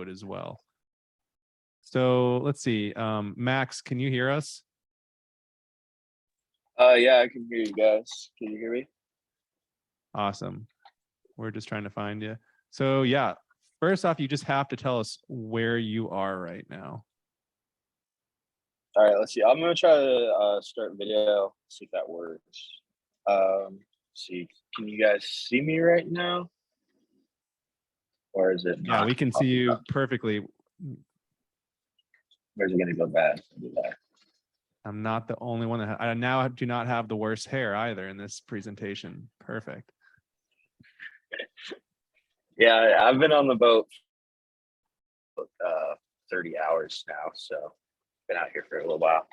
as well. So let's see. Max, can you hear us? Yeah, I can hear you guys. Can you hear me? Awesome. We're just trying to find you. So yeah, first off, you just have to tell us where you are right now. All right, let's see. I'm gonna try to start video, see if that works. See, can you guys see me right now? Or is it not? Yeah, we can see you perfectly. Where's it gonna go bad? I'm not the only one that I now do not have the worst hair either in this presentation. Perfect. Yeah, I've been on the boat 30 hours now, so been out here for a little while.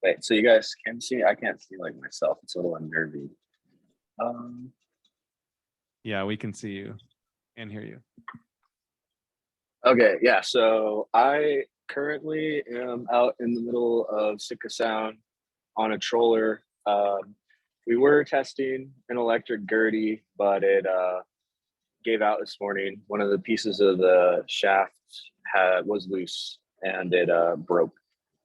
Wait, so you guys can see me? I can't see like myself. It's a little unnerving. Yeah, we can see you and hear you. Okay, yeah. So I currently am out in the middle of Sitka Sound on a troller. We were testing an electric Gertie, but it gave out this morning. One of the pieces of the shaft was loose and it broke.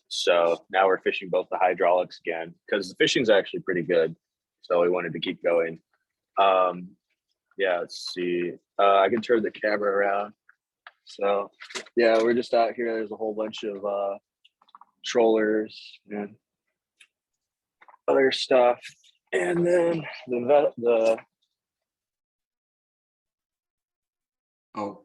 So now we're fishing both the hydraulics again because the fishing's actually pretty good. So we wanted to keep going. Yeah, let's see. I can turn the camera around. So yeah, we're just out here. There's a whole bunch of trollers and other stuff. And then the oh.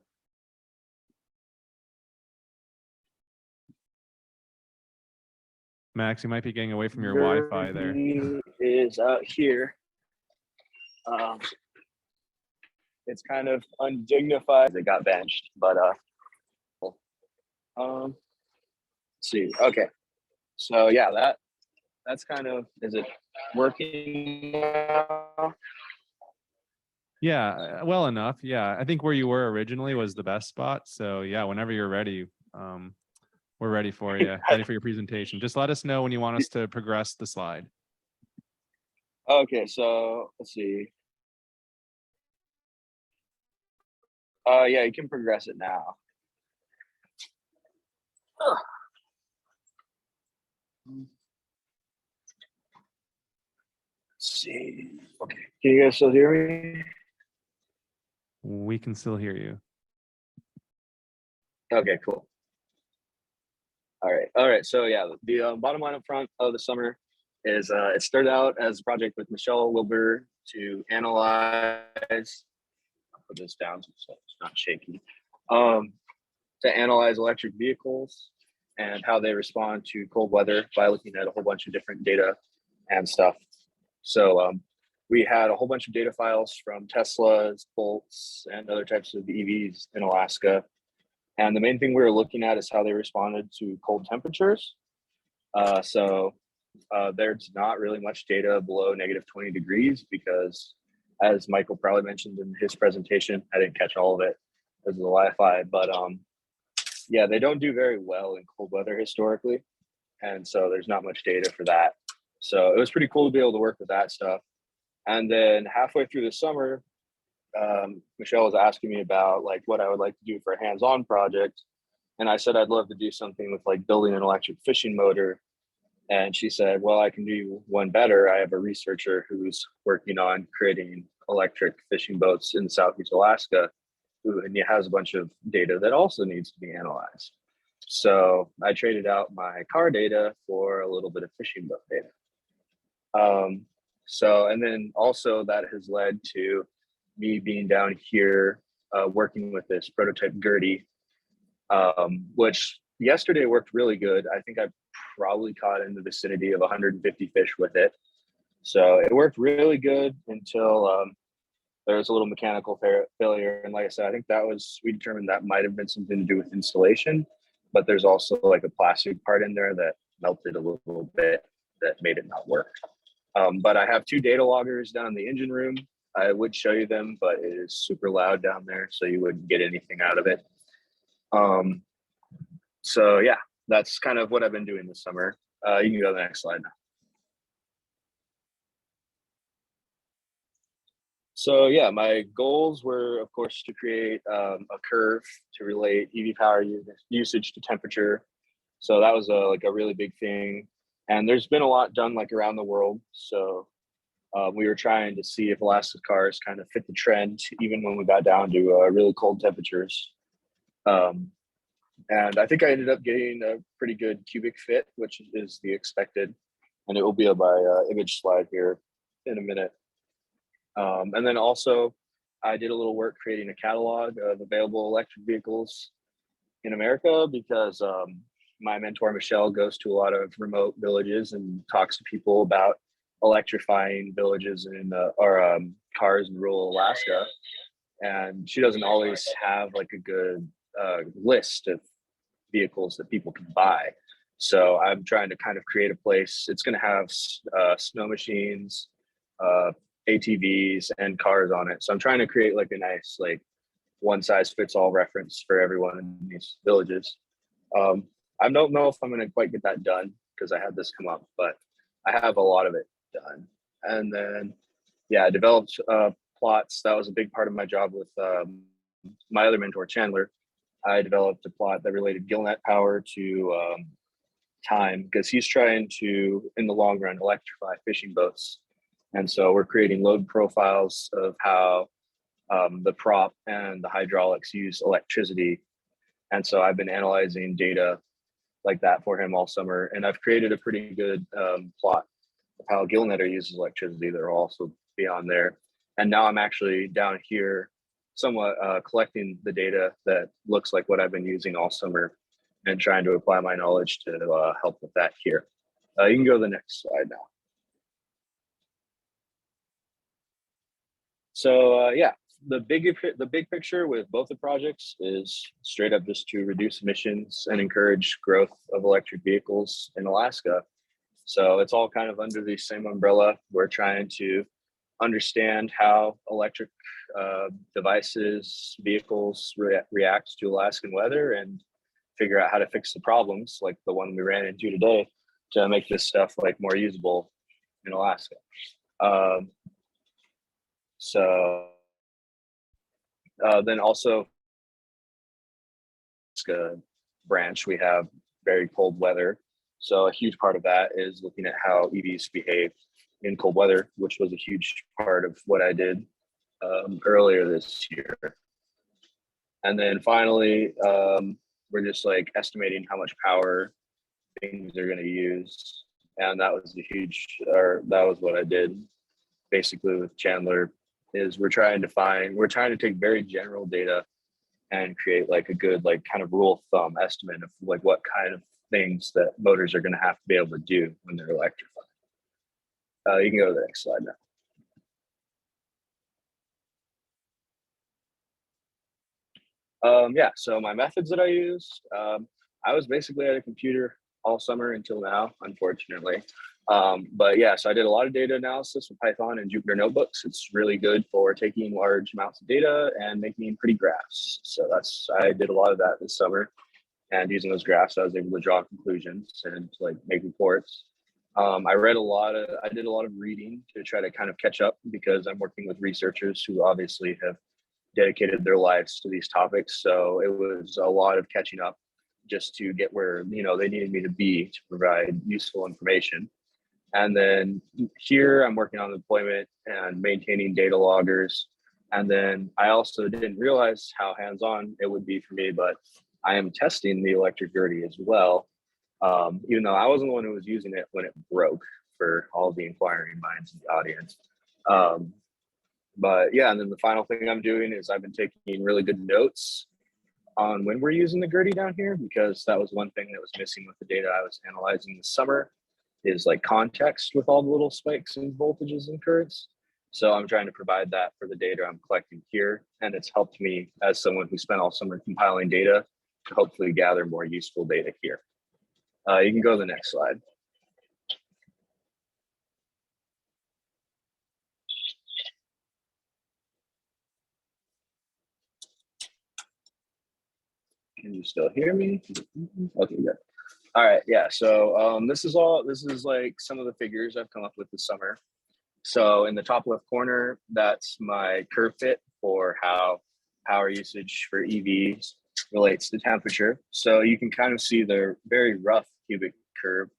Max, you might be getting away from your Wi-Fi there. Is out here. It's kind of undignified. It got benched, but let's see. Okay, so yeah, that's kind of, is it working now? Yeah, well enough. Yeah, I think where you were originally was the best spot. So yeah, whenever you're ready, we're ready for you, ready for your presentation. Just let us know when you want us to progress the slide. Okay, so let's see. Yeah, you can progress it now. Let's see. Okay, can you guys still hear me? We can still hear you. Okay, cool. All right. So yeah, the bottom line up front of the summer is it started out as a project with Michelle Wilbur to analyze. I'll put this down so it's not shaky. To analyze electric vehicles and how they respond to cold weather by looking at a whole bunch of different data and stuff. So we had a whole bunch of data files from Teslas, Bolts, and other types of EVs in Alaska. And the main thing we were looking at is how they responded to cold temperatures. So there's not really much data below -20 degrees because, as Michael probably mentioned in his presentation, I didn't catch all of it because of the Wi-Fi, but yeah, they don't do very well in cold weather historically. And so there's not much data for that. So it was pretty cool to be able to work with that stuff. And then halfway through the summer, Michelle was asking me about like what I would like to do for a hands-on project. And I said, I'd love to do something with like building an electric fishing motor. And she said, well, I can do one better. I have a researcher who's working on creating electric fishing boats in Southeast Alaska, and he has a bunch of data that also needs to be analyzed. So I traded out my car data for a little bit of fishing boat data. So, and then also that has led to me being down here working with this prototype Gertie, which yesterday worked really good. I think I probably caught in the vicinity of 150 fish with it. So it worked really good until there was a little mechanical failure. And like I said, I think we determined that might have been something to do with installation, but there's also like a plastic part in there that melted a little bit that made it not work. But I have 2 data loggers down in the engine room. I would show you them, but it is super loud down there, so you wouldn't get anything out of it. So yeah, that's kind of what I've been doing this summer. You can go to the next slide now. So yeah, my goals were, of course, to create a curve to relate EV power usage to temperature. So that was like a really big thing. And there's been a lot done like around the world. So we were trying to see if Alaska cars kind of fit the trend, even when we got down to really cold temperatures. Um, and I think I ended up getting a pretty good cubic fit, which is the expected. And it will be on my image slide here in a minute. And then also, I did a little work creating a catalog of available electric vehicles in America because my mentor, Michelle, goes to a lot of remote villages and talks to people about electrifying villages or cars in rural Alaska. And she doesn't always have like a good list of vehicles that people can buy. So I'm trying to kind of create a place. It's going to have snow machines, uh, ATVs, and cars on it. So I'm trying to create like a nice like one size fits all reference for everyone in these villages. Um, I don't know if I'm going to quite get that done because I had this come up, but I have a lot of it done. And then, yeah, I developed plots. That was a big part of my job with my other mentor, Chandler. I developed a plot that related gillnet power to time because he's trying to, in the long run, electrify fishing boats. And so we're creating load profiles of how the prop and the hydraulics use electricity. And so I've been analyzing data like that for him all summer. And I've created a pretty good plot of how Gillnetter uses electricity that will also be on there. And now I'm actually down here somewhat collecting the data that looks like what I've been using all summer and trying to apply my knowledge to help with that here. You can go to the next slide now. So yeah, the big picture with both the projects is straight up just to reduce emissions and encourage growth of electric vehicles in Alaska. So it's all kind of under the same umbrella. We're trying to understand how electric devices, vehicles react to Alaskan weather and figure out how to fix the problems like the one we ran into today to make this stuff like more usable in Alaska. So then also branch, we have very cold weather. So a huge part of that is looking at how EVs behave in cold weather, which was a huge part of what I did earlier this year. And then finally, we're just like estimating how much power things are going to use. And that was that was what I did basically with Chandler is we're trying to take very general data and create like a good like kind of rule of thumb estimate of like what kind of things that motors are going to have to be able to do when they're electrified. You can go to the next slide now. Yeah, so my methods that I used, I was basically at a computer all summer until now, unfortunately. But yeah, so I did a lot of data analysis with Python and Jupyter Notebooks. It's really good for taking large amounts of data and making pretty graphs. So I did a lot of that this summer. And using those graphs, I was able to draw conclusions and like make reports. I did a lot of reading to try to kind of catch up because I'm working with researchers who obviously have dedicated their lives to these topics. So it was a lot of catching up just to get where, they needed me to be to provide useful information. And then here I'm working on deployment and maintaining data loggers. And then I also didn't realize how hands-on it would be for me, but I am testing the electric Gertie as well. Even though I wasn't the one who was using it when it broke for all the inquiring minds in the audience. But yeah, and then the final thing I'm doing is I've been taking really good notes on when we're using the Gertie down here, because that was one thing that was missing with the data I was analyzing this summer is like context with all the little spikes in voltages and currents. So I'm trying to provide that for the data I'm collecting here. And it's helped me as someone who spent all summer compiling data to hopefully gather more useful data here. You can go to the next slide. Can you still hear me? Okay, good. All right, yeah. So this is like some of the figures I've come up with this summer. So in the top left corner, that's my curve fit for how power usage for EVs relates to temperature. So you can kind of see the very rough cubic curve,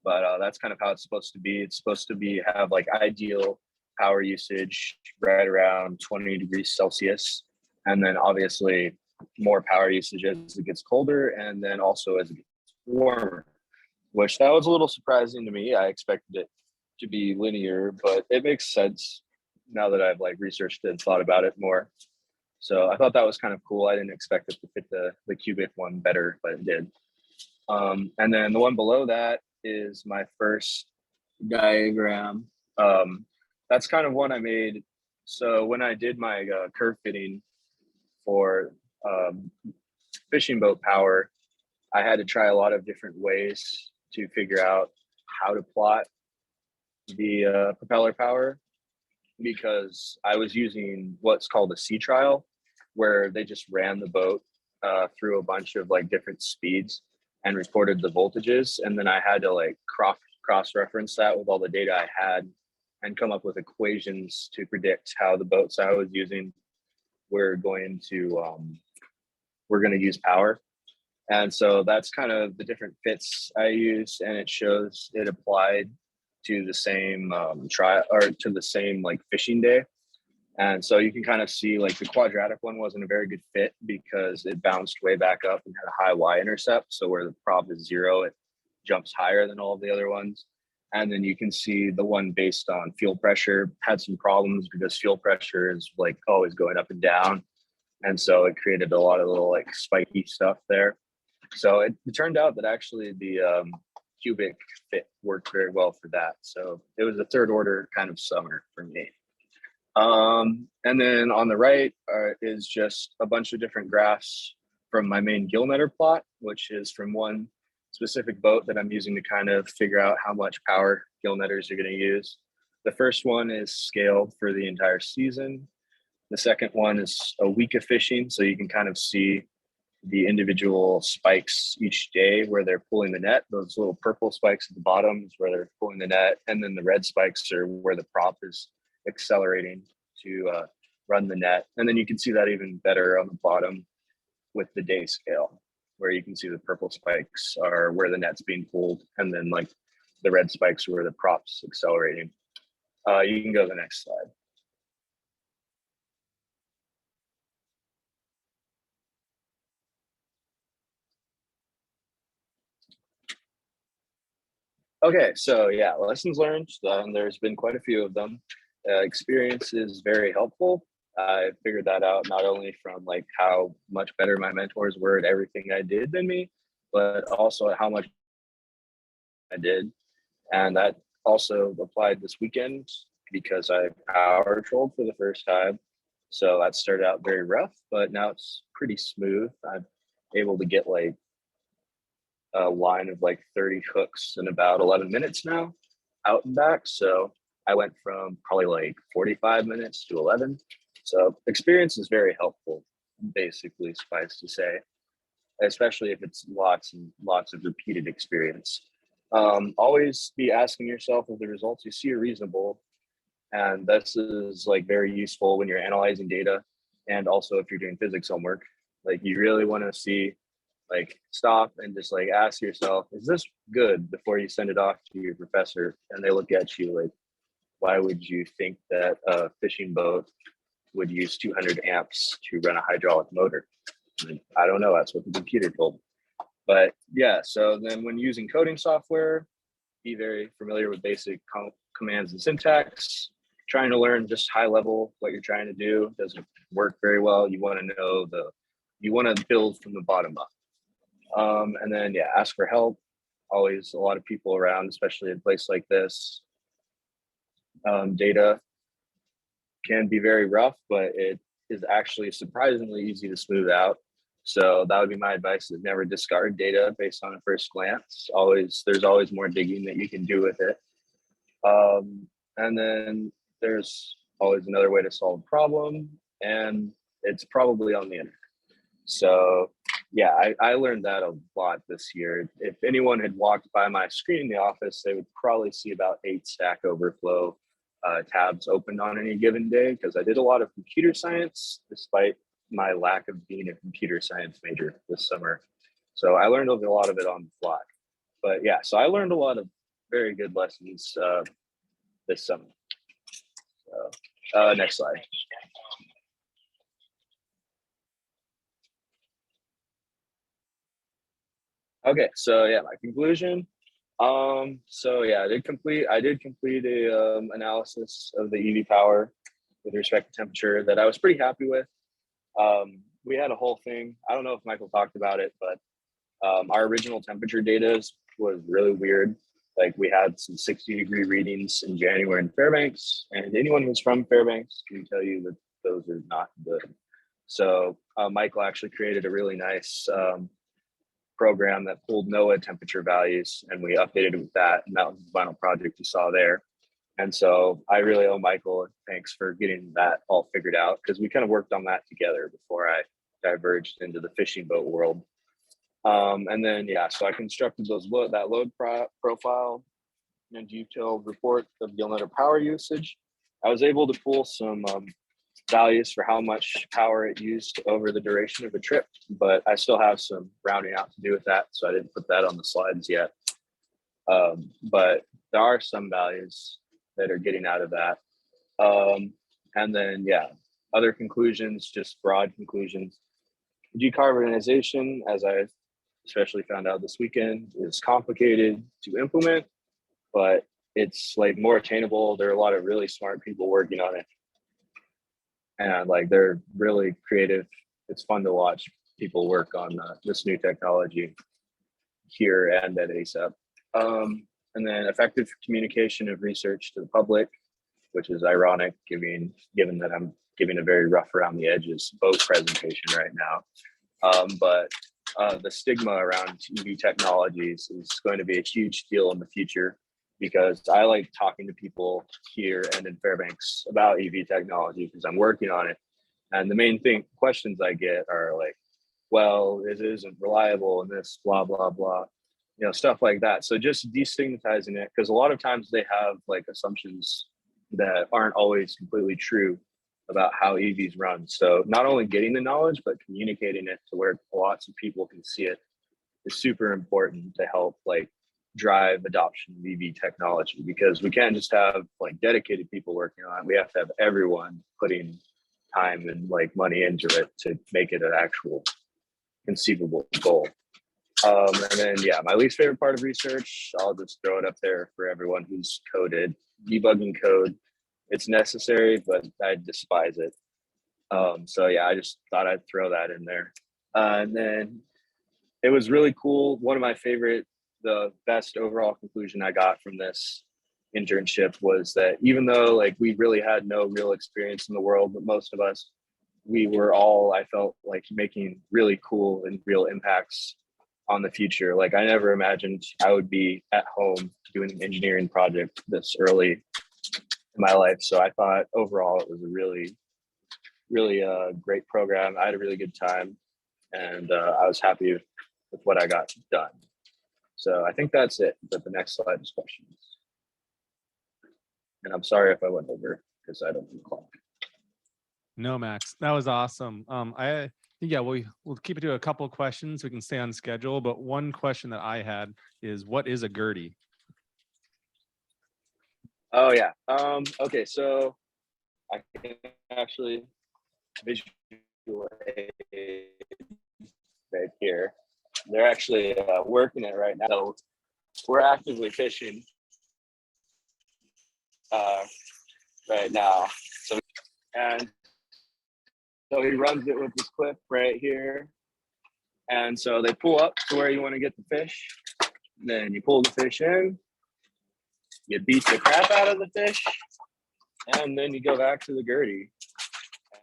but that's kind of how it's supposed to be. It's supposed to be have like ideal power usage right around 20 degrees Celsius. And then obviously more power usage as it gets colder, and then also as it gets warmer, which that was a little surprising to me. I expected it to be linear, but it makes sense now that I've like researched it and thought about it more. So I thought that was kind of cool. I didn't expect it to fit the cubic one better, but it did. And then the one below that is my first diagram. That's kind of one I made. So when I did my curve fitting for fishing boat power, I had to try a lot of different ways to figure out how to plot the propeller power, because I was using what's called a sea trial, where they just ran the boat through a bunch of like different speeds and recorded the voltages, and then I had to like cross reference that with all the data I had and come up with equations to predict how the boats I was using were going to use power. And so that's kind of the different fits I use, and it shows it applied to the same trial, or to the same like fishing day. And so you can kind of see like the quadratic one wasn't a very good fit because it bounced way back up and had a high y-intercept. So where the prop is 0, it jumps higher than all of the other ones. And then you can see the one based on fuel pressure had some problems because fuel pressure is like always going up and down. And so it created a lot of little like spiky stuff there. So it turned out that actually the cubic fit worked very well for that. So it was a third order kind of summer for me. And then on the right is just a bunch of different graphs from my main gill netter plot, which is from one specific boat that I'm using to kind of figure out how much power gill netters are going to use. The first one is scaled for the entire season. The second one is a week of fishing, so you can kind of see the individual spikes each day where they're pulling the net. Those little purple spikes at the bottom is where they're pulling the net, and then the red spikes are where the prop is accelerating to run the net. And then you can see that even better on the bottom with the day scale, where you can see the purple spikes are where the net's being pulled, and then like the red spikes are where the prop's accelerating. You can go to the next slide. Okay, so yeah, lessons learned. There's been quite a few of them. Experience is very helpful. I figured that out not only from like how much better my mentors were at everything I did than me, but also how much I did. And that also applied this weekend because I power trolled for the first time. So that started out very rough, but now it's pretty smooth. I'm able to get like a line of like 30 hooks in about 11 minutes now, out and back. So I went from probably like 45 minutes to 11. So experience is very helpful, basically, suffice to say, especially if it's lots and lots of repeated experience. Always be asking yourself if the results you see are reasonable. And this is like very useful when you're analyzing data, and also if you're doing physics homework. Like you really want to see, like stop and just like ask yourself, is this good, before you send it off to your professor and they look at you like, why would you think that a fishing boat would use 200 amps to run a hydraulic motor? I don't know, that's what the computer told me. But yeah, so then when using coding software, be very familiar with basic commands and syntax. Trying to learn just high level what you're trying to do doesn't work very well. You want to know you want to build from the bottom up. And then yeah, ask for help. Always a lot of people around, especially in a place like this. Data can be very rough, but it is actually surprisingly easy to smooth out. So that would be my advice: is never discard data based on a first glance. There's always more digging that you can do with it. And then there's always another way to solve a problem, and it's probably on the internet. So yeah, I learned that a lot this year. If anyone had walked by my screen in the office, they would probably see about 8 Stack Overflow tabs open on any given day because I did a lot of computer science despite my lack of being a computer science major this summer. So I learned a lot of it on the fly. But yeah, so I learned a lot of very good lessons this summer. So, next slide. Okay, so yeah, my conclusion. So yeah, I did complete a analysis of the EV power with respect to temperature that I was pretty happy with. We had a whole thing. I don't know if Michael talked about it, but our original temperature data was really weird. Like we had some 60-degree readings in January in Fairbanks, and anyone who's from Fairbanks can tell you that those are not good. So Michael actually created a really nice program that pulled NOAA temperature values, and we updated it with that, and that was the final project you saw there. And so I really owe Michael thanks for getting that all figured out, because we kind of worked on that together before I diverged into the fishing boat world. And then yeah, so I constructed that load profile and detailed report of Gillnetto power usage. I was able to pull some values for how much power it used over the duration of a trip, but I still have some rounding out to do with that, so I didn't put that on the slides yet. But there are some values that are getting out of that. And then yeah, other conclusions, just broad conclusions. Decarbonization, as I especially found out this weekend, is complicated to implement, but it's like more attainable. There are a lot of really smart people working on it, and like they're really creative. It's fun to watch people work on this new technology here and at Acep. And then effective communication of research to the public, which is ironic given that I'm giving a very rough around the edges boat presentation right now. But the stigma around EV technologies is going to be a huge deal in the future, because I like talking to people here and in Fairbanks about EV technology because I'm working on it. And the main questions I get are like, well, it isn't reliable and this blah, blah, blah, stuff like that. So just destigmatizing it, because a lot of times they have like assumptions that aren't always completely true about how EVs run. So not only getting the knowledge, but communicating it to where lots of people can see it is super important to help like drive adoption of EV technology, because we can't just have like dedicated people working on it. We have to have everyone putting time and like money into it to make it an actual conceivable goal. And then yeah, my least favorite part of research, I'll just throw it up there for everyone who's coded. Debugging code, it's necessary, but I despise it. So yeah, I just thought I'd throw that in there. And then it was really cool. One of my favorite, the best overall conclusion I got from this internship was that even though like we really had no real experience in the world, but most of us, we were all, I felt like, making really cool and real impacts on the future. Like I never imagined I would be at home doing an engineering project this early in my life. So I thought overall it was a really, really great program. I had a really good time, and I was happy with what I got done. So I think that's it. But the next slide is questions. And I'm sorry if I went over because I don't recall. No, Max, that was awesome. I think, yeah, we'll keep it to a couple of questions. We can stay on schedule. But one question that I had is, what is a Gertie? Oh yeah. Okay, so I can actually visualize right here. They're actually working it right now. So we're actively fishing right now. So he runs it with this clip right here. And so they pull up to where you want to get the fish. Then you pull the fish in. You beat the crap out of the fish. And then you go back to the Gertie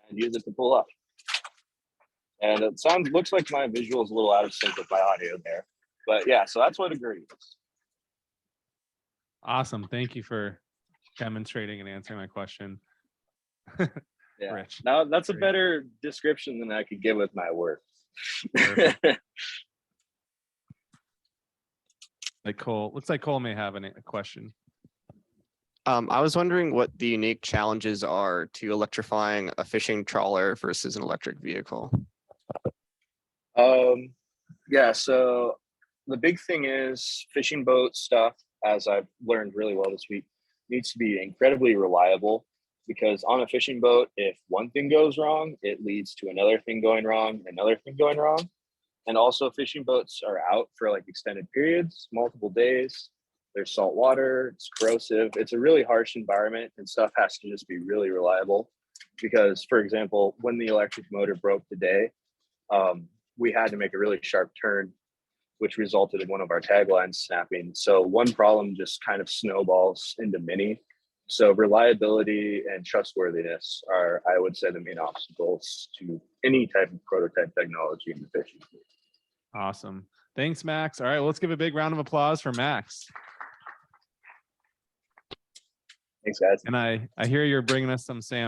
and use it to pull up. And it looks like my visual is a little out of sync with my audio there. But yeah, so that's what a Gertie is. Awesome. Thank you for demonstrating and answering my question. Yeah. Rich. Now that's a better description than I could give with my words. Like Cole, looks like Cole may have a question. I was wondering what the unique challenges are to electrifying a fishing trawler versus an electric vehicle. Yeah, so the big thing is fishing boat stuff, as I've learned really well this week, needs to be incredibly reliable because on a fishing boat, if one thing goes wrong, it leads to another thing going wrong, another thing going wrong. And also fishing boats are out for like extended periods, multiple days. There's salt water, it's corrosive. It's a really harsh environment and stuff has to just be really reliable. Because for example, when the electric motor broke today, we had to make a really sharp turn, which resulted in one of our taglines snapping. So one problem just kind of snowballs into many. So reliability and trustworthiness are, I would say, the main obstacles to any type of prototype technology in the fishing field. Awesome. Thanks, Max. All right, well, let's give a big round of applause for Max. Thanks, guys. And I hear you're bringing us some Sam